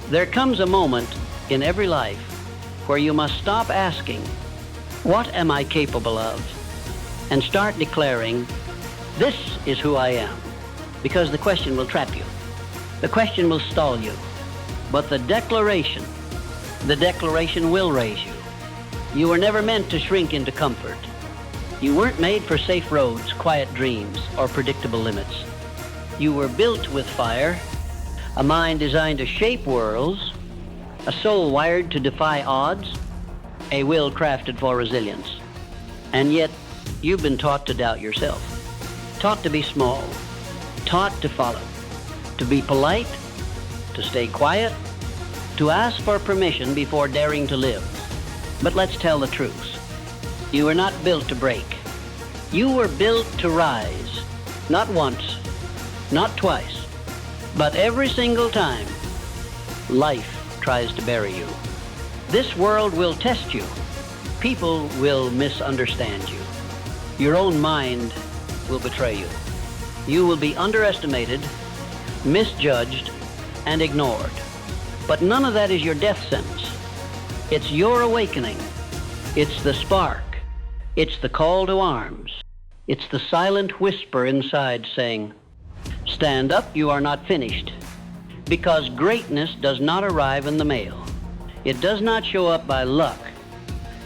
There comes a moment in every life where you must stop asking, what am I capable of? And start declaring, this is who I am. Because the question will trap you. The question will stall you. But the declaration will raise you. You were never meant to shrink into comfort. You weren't made for safe roads, quiet dreams, or predictable limits. You were built with fire, a mind designed to shape worlds, a soul wired to defy odds, a will crafted for resilience. And yet, you've been taught to doubt yourself, taught to be small, taught to follow, to be polite, to stay quiet, to ask for permission before daring to live. But let's tell the truth. You were not built to break. You were built to rise, not once, not twice, but every single time life tries to bury you. This world will test you. People will misunderstand you. Your own mind will betray you. You will be underestimated, misjudged, and ignored. But none of that is your death sentence. It's your awakening. It's the spark. It's the call to arms. It's the silent whisper inside saying, stand up, you are not finished. Because greatness does not arrive in the mail. It does not show up by luck.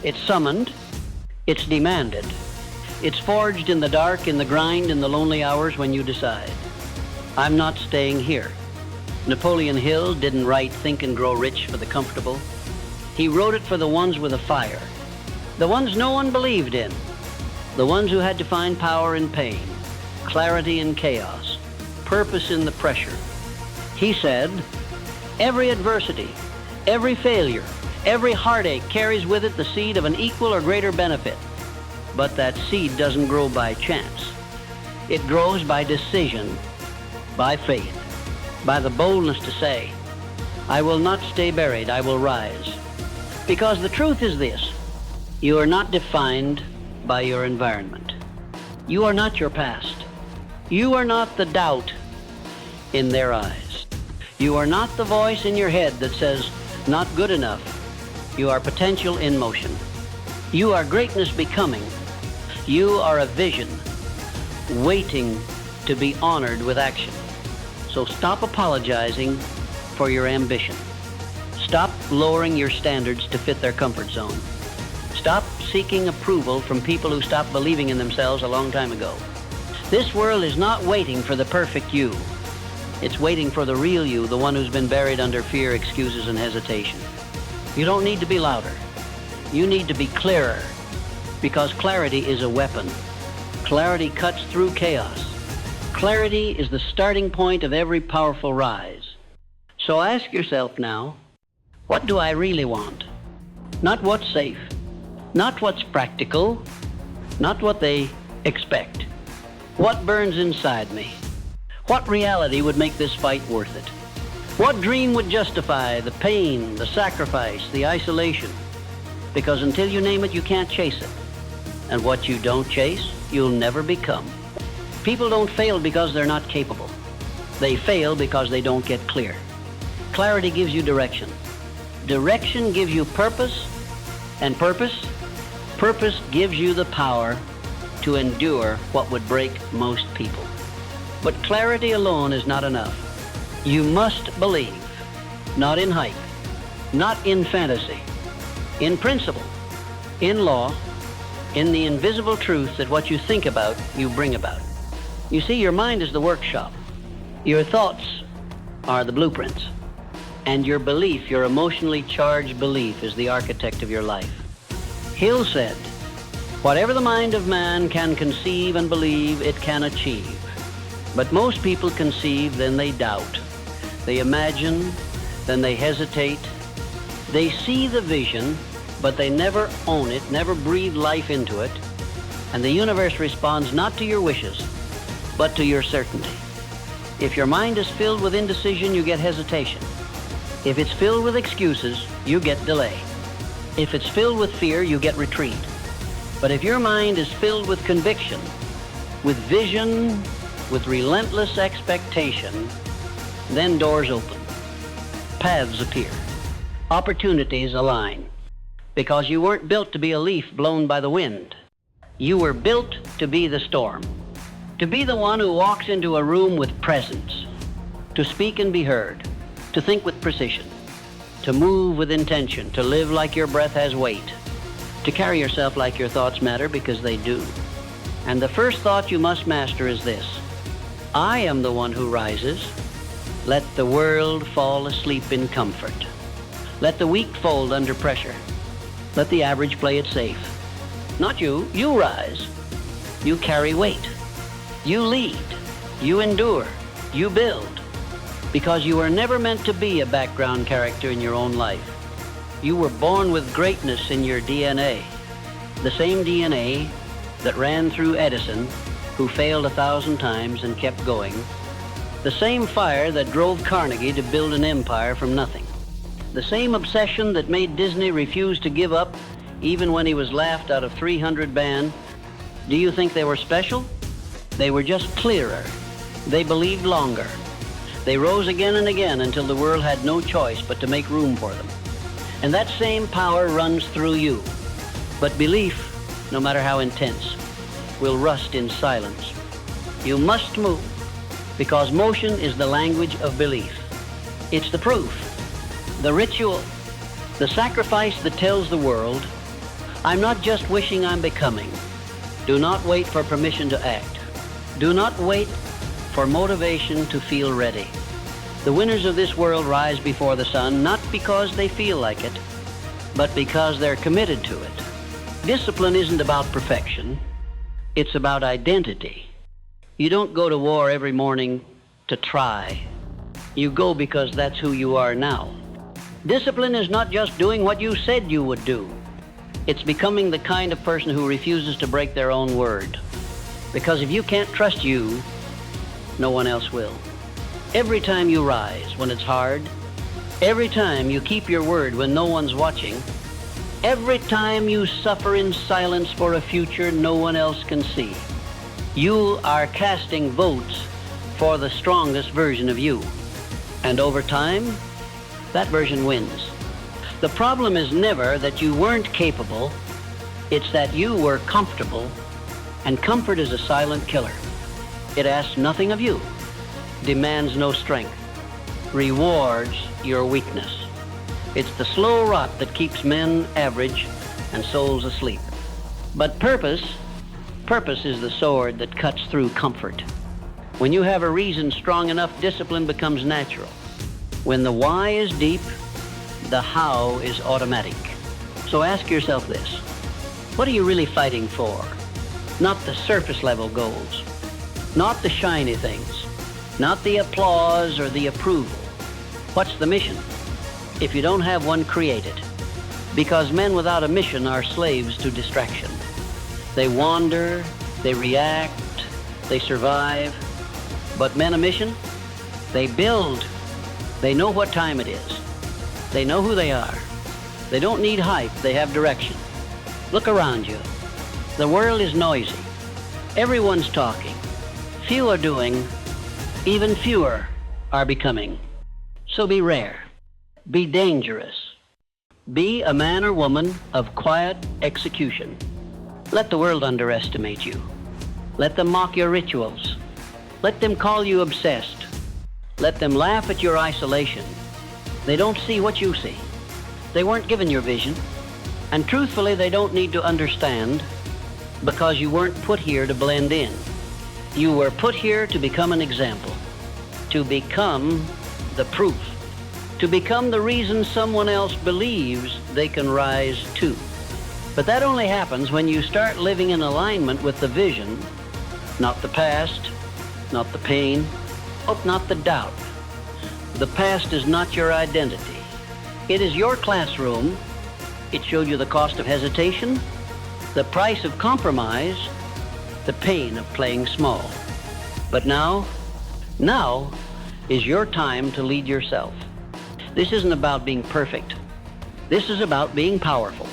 It's summoned. It's demanded. It's forged in the dark, in the grind, in the lonely hours when you decide, I'm not staying here. Napoleon Hill didn't write Think and Grow Rich for the comfortable. He wrote it for the ones with a fire, the ones no one believed in, the ones who had to find power in pain, clarity in chaos, purpose in the pressure. He said, every adversity, every failure, every heartache carries with it the seed of an equal or greater benefit. But that seed doesn't grow by chance. It grows by decision, by faith, by the boldness to say, I will not stay buried, I will rise. Because the truth is this, you are not defined by your environment. You are not your past. You are not the doubt in their eyes. You are not the voice in your head that says, not good enough. You are potential in motion. You are greatness becoming. You are a vision waiting to be honored with action. So stop apologizing for your ambition. Stop lowering your standards to fit their comfort zone. Stop seeking approval from people who stopped believing in themselves a long time ago. This world is not waiting for the perfect you. It's waiting for the real you, the one who's been buried under fear, excuses, and hesitation. You don't need to be louder. You need to be clearer, because clarity is a weapon. Clarity cuts through chaos. Clarity is the starting point of every powerful rise. So ask yourself now, what do I really want? Not what's safe, not what's practical, not what they expect. What burns inside me? What reality would make this fight worth it? What dream would justify the pain, the sacrifice, the isolation? Because until you name it, you can't chase it. And what you don't chase, you'll never become. People don't fail because they're not capable. They fail because they don't get clear. Clarity gives you direction. Direction gives you purpose, and purpose gives you the power to endure what would break most people. But clarity alone is not enough. You must believe, not in hype, not in fantasy, in principle, in law, in the invisible truth that what you think about, you bring about. You see, your mind is the workshop. Your thoughts are the blueprints. And your belief, your emotionally charged belief, is the architect of your life. Hill said, whatever the mind of man can conceive and believe, it can achieve. But most people conceive, then they doubt. They imagine, then they hesitate. They see the vision, but they never own it, never breathe life into it. And the universe responds not to your wishes, but to your certainty. If your mind is filled with indecision, you get hesitation. If it's filled with excuses, you get delay. If it's filled with fear, you get retreat. But if your mind is filled with conviction, with vision, with relentless expectation, then doors open. paths appear. Opportunities align. Because you weren't built to be a leaf blown by the wind. You were built to be the storm. To be the one who walks into a room with presence. To speak and be heard. To think with precision. To move with intention. To live like your breath has weight. To carry yourself like your thoughts matter, because they do. And the first thought you must master is this: I am the one who rises. Let the world fall asleep in comfort. Let the weak fold under pressure. Let the average play it safe. Not you. You rise. You carry weight. You lead. You endure. You build. Because you were never meant to be a background character in your own life. You were born with greatness in your DNA. The same DNA that ran through Edison, who failed 1,000 times and kept going. The same fire that drove Carnegie to build an empire from nothing. The same obsession that made Disney refuse to give up even when he was laughed out of 300 band. Do you think they were special? They were just clearer. They believed longer. They rose again and again until the world had no choice but to make room for them. And that same power runs through you. But belief, no matter how intense, will rust in silence. You must move, because motion is the language of belief. It's the proof, the ritual, the sacrifice that tells the world, I'm not just wishing, I'm becoming. Do not wait for permission to act. Do not wait for motivation to feel ready. The winners of this world rise before the sun, not because they feel like it, but because they're committed to it. Discipline isn't about perfection. It's about identity. You don't go to war every morning to try. You go because that's who you are now. Discipline is not just doing what you said you would do. It's becoming the kind of person who refuses to break their own word. Because if you can't trust you, no one else will. Every time you rise when it's hard, every time you keep your word when no one's watching, every time you suffer in silence for a future no one else can see, you are casting votes for the strongest version of you. And over time, that version wins. The problem is never that you weren't capable, it's that you were comfortable, and comfort is a silent killer. It asks nothing of you, demands no strength, rewards your weakness. It's the slow rot that keeps men average and souls asleep. But purpose is the sword that cuts through comfort. When you have a reason strong enough, discipline becomes natural. When the why is deep, the how is automatic. So ask yourself this: what are you really fighting for? Not the surface level goals, not the shiny things, not the applause or the approval. What's the mission? If you don't have one, create it. Because men without a mission are slaves to distraction. They wander, they react, they survive. But men a mission? They build. They know what time it is. They know who they are. They don't need hype, they have direction. Look around you. The world is noisy. Everyone's talking. Few are doing. Even fewer are becoming. So be rare. Be dangerous. Be a man or woman of quiet execution. Let the world underestimate you. Let them mock your rituals. Let them call you obsessed. Let them laugh at your isolation. They don't see what you see. They weren't given your vision. And truthfully, they don't need to understand, because you weren't put here to blend in. You were put here to become an example, to become the proof, to become the reason someone else believes they can rise too. But that only happens when you start living in alignment with the vision, not the past, not the pain, not the doubt. The past is not your identity. It is your classroom. It showed you the cost of hesitation, the price of compromise, the pain of playing small. But now is your time to lead yourself. This isn't about being perfect. This is about being powerful.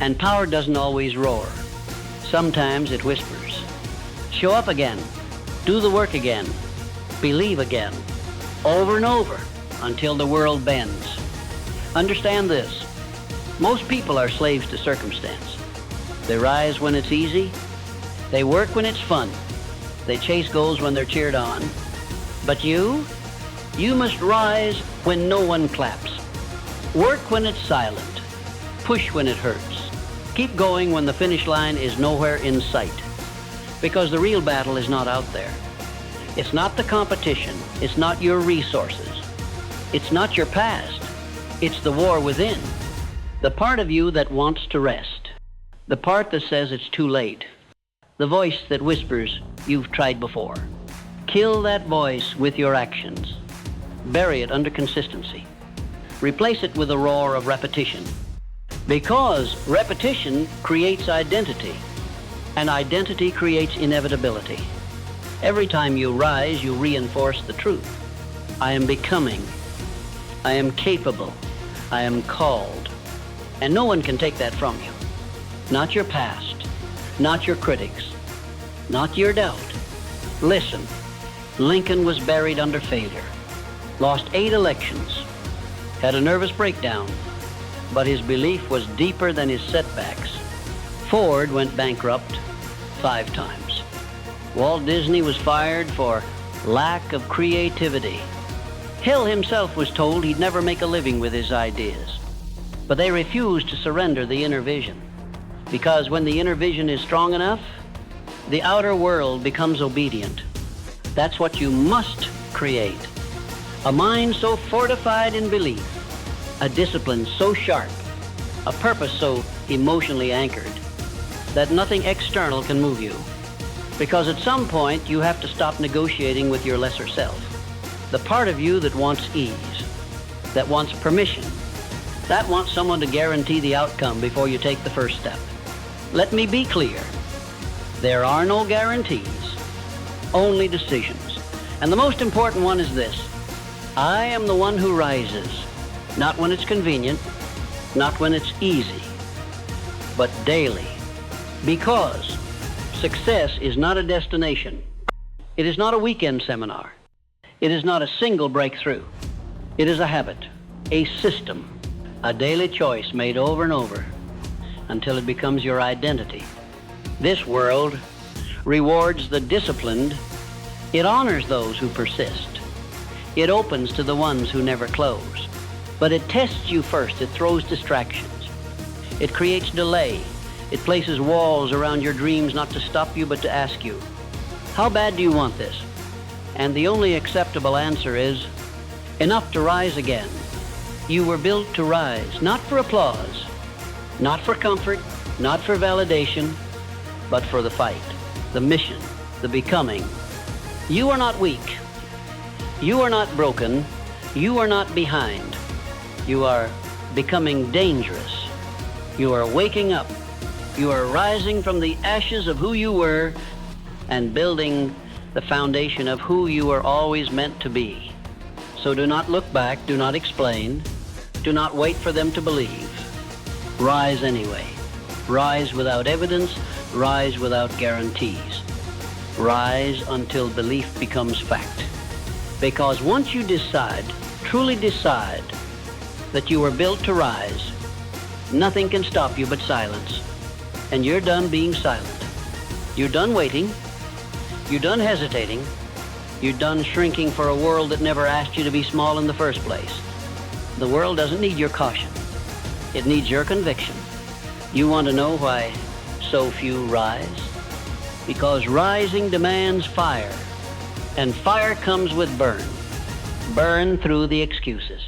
And power doesn't always roar. Sometimes it whispers. Show up again. Do the work again. Believe again. Over and over. until the world bends. Understand this. Most people are slaves to circumstance. They rise when it's easy. They work when it's fun. They chase goals when they're cheered on. But you must rise when no one claps. Work when it's silent. Push when it hurts. Keep going when the finish line is nowhere in sight. Because the real battle is not out there. It's not the competition. It's not your resources. It's not your past. It's the war within. The part of you that wants to rest. The part that says it's too late. The voice that whispers, you've tried before. Kill that voice with your actions. Bury it under consistency. Replace it with a roar of repetition. Because repetition creates identity, and identity creates inevitability. Every time you rise, you reinforce the truth. I am becoming. I am capable. I am called. And no one can take that from you. Not your past, not your critics, not your doubt. Listen, Lincoln was buried under failure, lost 8 elections, had a nervous breakdown, but his belief was deeper than his setbacks. Ford went bankrupt 5 times. Walt Disney was fired for lack of creativity. Hill himself was told he'd never make a living with his ideas, but they refused to surrender the inner vision. Because when the inner vision is strong enough, the outer world becomes obedient. That's what you must create. A mind so fortified in belief, a discipline so sharp, a purpose so emotionally anchored, that nothing external can move you. Because at some point, you have to stop negotiating with your lesser self. The part of you that wants ease, that wants permission, that wants someone to guarantee the outcome before you take the first step. Let me be clear. There are no guarantees, only decisions. And the most important one is this. I am the one who rises, not when it's convenient, not when it's easy, but daily. Because success is not a destination. It is not a weekend seminar. It is not a single breakthrough. It is a habit, a system, a daily choice made over and over until it becomes your identity. This world rewards the disciplined. It honors those who persist. It opens to the ones who never close. But it tests you first. It throws distractions. It creates delay. It places walls around your dreams not to stop you but to ask you, how bad do you want this? And the only acceptable answer is, enough to rise again. You were built to rise, not for applause, not for comfort, not for validation, but for the fight, the mission, the becoming. You are not weak. You are not broken. You are not behind. You are becoming dangerous. You are waking up. You are rising from the ashes of who you were and building the foundation of who you were always meant to be. So do not look back. Do not explain. Do not wait for them to believe. Rise anyway. Rise without evidence. Rise without guarantees. Rise until belief becomes fact. Because once you decide, truly decide, that you were built to rise, nothing can stop you but silence. And you're done being silent. You're done waiting. You're done hesitating. You're done shrinking for a world that never asked you to be small in the first place. The world doesn't need your caution. It needs your conviction. You want to know why so few rise? Because rising demands fire, and fire comes with burn. Burn through the excuses.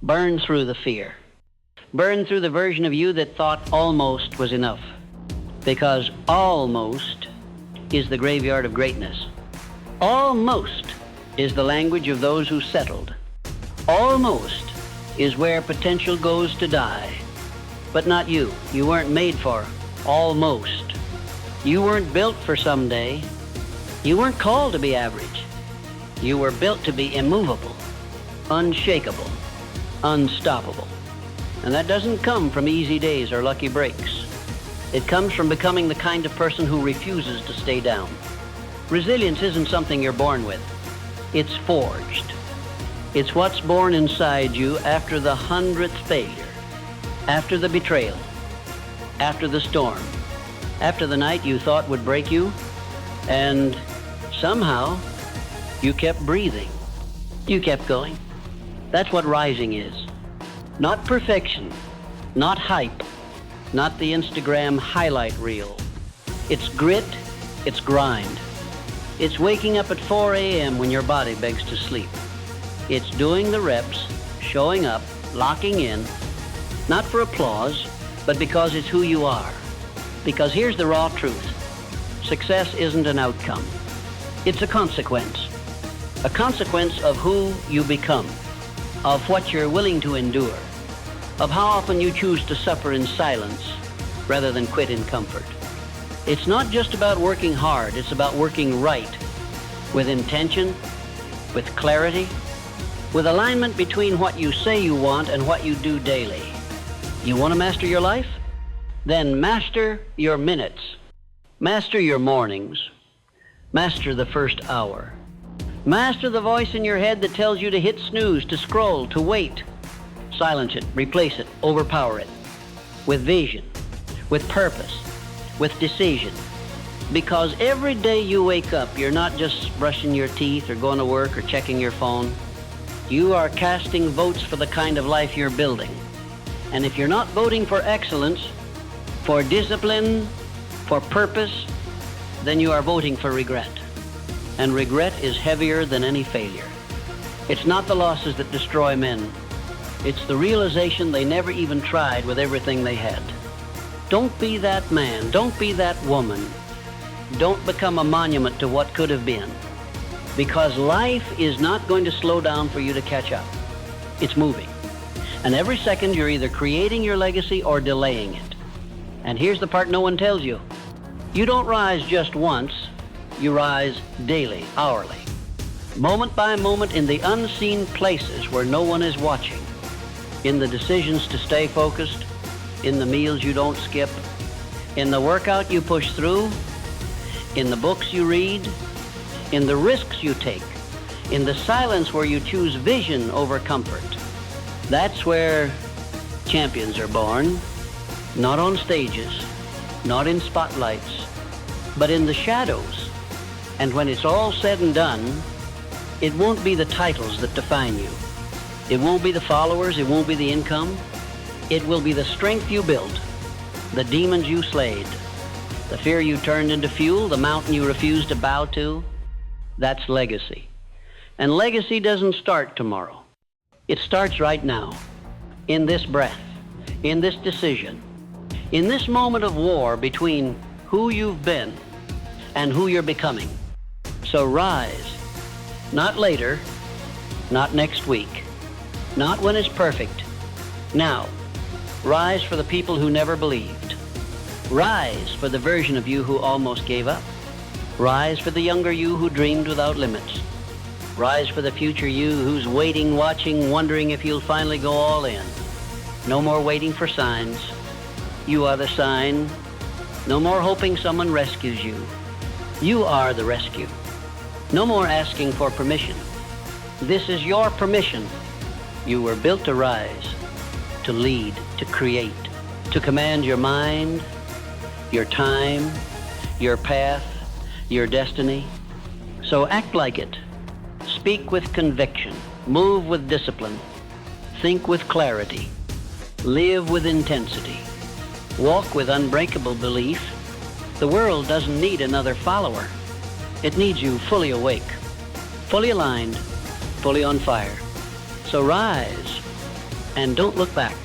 Burn through the fear. Burn through the version of you that thought almost was enough. Because almost is the graveyard of greatness. Almost is the language of those who settled. Almost is where potential goes to die. But not you. You weren't made for almost. You weren't built for someday. You weren't called to be average. You were built to be immovable, unshakable, unstoppable. And that doesn't come from easy days or lucky breaks. It comes from becoming the kind of person who refuses to stay down. Resilience isn't something you're born with. It's forged. It's what's born inside you after the 100th failure, after the betrayal, after the storm, after the night you thought would break you, and somehow you kept breathing. You kept going. That's what rising is. Not perfection, not hype, not the Instagram highlight reel. It's grit, it's grind. It's waking up at 4 a.m. when your body begs to sleep. It's doing the reps, showing up, locking in, not for applause, but because it's who you are. Because here's the raw truth. Success isn't an outcome. It's a consequence. A consequence of who you become, of what you're willing to endure, of how often you choose to suffer in silence rather than quit in comfort. It's not just about working hard, it's about working right, with intention, with clarity, with alignment between what you say you want and what you do daily. You want to master your life? Then master your minutes. Master your mornings. Master the first hour. Master the voice in your head that tells you to hit snooze, to scroll, to wait. Silence it, replace it, overpower it. With vision, with purpose, with decision. Because every day you wake up, you're not just brushing your teeth or going to work or checking your phone. You are casting votes for the kind of life you're building. And if you're not voting for excellence, for discipline, for purpose, then you are voting for regret. And regret is heavier than any failure. It's not the losses that destroy men. It's the realization they never even tried with everything they had. Don't be that man. Don't be that woman. Don't become a monument to what could have been. Because life is not going to slow down for you to catch up. It's moving. And every second you're either creating your legacy or delaying it. And here's the part no one tells you. You don't rise just once. You rise daily, hourly. Moment by moment in the unseen places where no one is watching. In the decisions to stay focused. In the meals you don't skip. In the workout you push through. In the books you read. In the risks you take. In the silence where you choose vision over comfort. That's where champions are born. Not on stages, not in spotlights, but in the shadows. And when it's all said and done, it won't be the titles that define you. It won't be the followers, it won't be the income. It will be the strength you built, the demons you slayed, the fear you turned into fuel, the mountain you refused to bow to. That's legacy. And legacy doesn't start tomorrow. It starts right now, in this breath, in this decision, in this moment of war between who you've been and who you're becoming. So rise, not later, not next week, not when it's perfect. Now, rise for the people who never believed. Rise for the version of you who almost gave up. Rise for the younger you who dreamed without limits. Rise for the future you who's waiting, watching, wondering if you'll finally go all in. No more waiting for signs. You are the sign. No more hoping someone rescues you. You are the rescue. No more asking for permission. This is your permission. You were built to rise, to lead, to create, to command your mind, your time, your path, your destiny. So act like it. Speak with conviction. Move with discipline. Think with clarity. Live with intensity. Walk with unbreakable belief. The world doesn't need another follower. It needs you fully awake, fully aligned, fully on fire. So rise and don't look back.